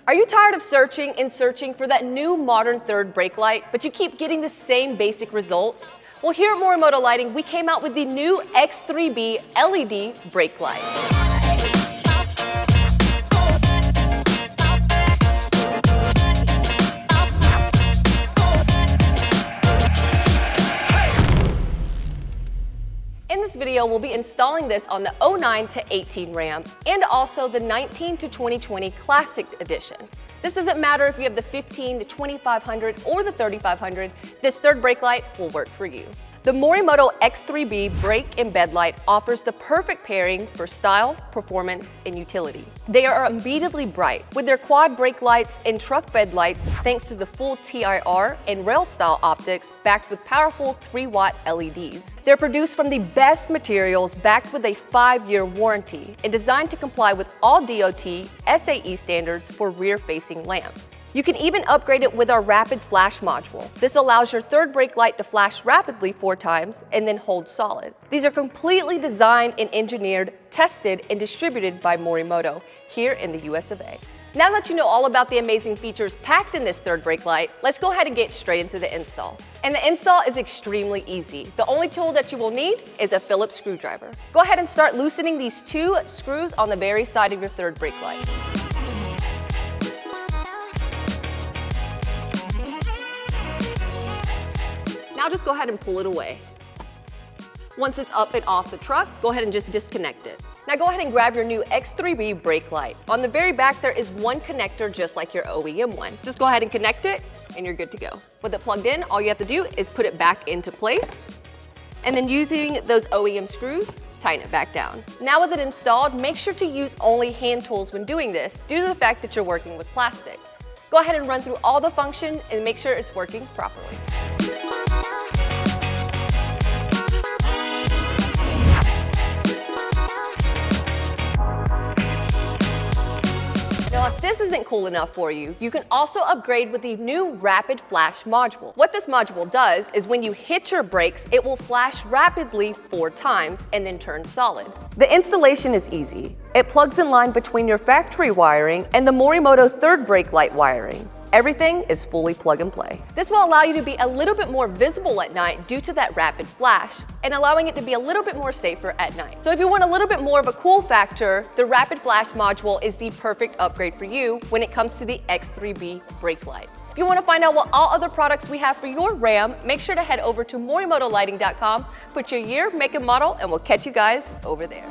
Are you tired of searching and searching for that new modern third brake light, but you keep getting the same basic results? Well, here at Morimoto Lighting, we came out with the new X3B LED brake light. In this video, we'll be installing this on the 09 to 18 Ram and also the 19 to 2020 Classic Edition. This doesn't matter if you have the 15 to 2500 or the 3500, this third brake light will work for you. The Morimoto X3B brake and bed light offers the perfect pairing for style, performance, and utility. They are unbeatably bright with their quad brake lights and truck bed lights thanks to the full TIR and rail style optics backed with powerful 3-watt LEDs. They're produced from the best materials backed with a 5-year warranty and designed to comply with all DOT SAE standards for rear-facing lamps. You can even upgrade it with our rapid flash module. This allows your third brake light to flash rapidly 4 times and then hold solid. These are completely designed and engineered, tested, and distributed by Morimoto here in the US of A. Now that you know all about the amazing features packed in this third brake light, let's go ahead and get straight into the install. And the install is extremely easy. The only tool that you will need is a Phillips screwdriver. Go ahead and start loosening these 2 screws on the very side of your third brake light. Now just go ahead and pull it away. Once it's up and off the truck, go ahead and just disconnect it. Now go ahead and grab your new X3B brake light. On the very back, there is one connector just like your OEM one. Just go ahead and connect it and you're good to go. With it plugged in, all you have to do is put it back into place. And then using those OEM screws, tighten it back down. Now with it installed, make sure to use only hand tools when doing this due to the fact that you're working with plastic. Go ahead and run through all the functions and make sure it's working properly. Now, if this isn't cool enough for you, you can also upgrade with the new Rapid Flash module. What this module does is when you hit your brakes, it will flash rapidly 4 times and then turn solid. The installation is easy. It plugs in line between your factory wiring and the Morimoto third brake light wiring. Everything is fully plug and play. This will allow you to be a little bit more visible at night due to that rapid flash and allowing it to be a little bit more safer at night. So if you want a little bit more of a cool factor, the Rapid Flash module is the perfect upgrade for you when it comes to the X3B brake light. If you want to find out what all other products we have for your Ram, make sure to head over to morimotolighting.com, put your year, make, and model, and we'll catch you guys over there.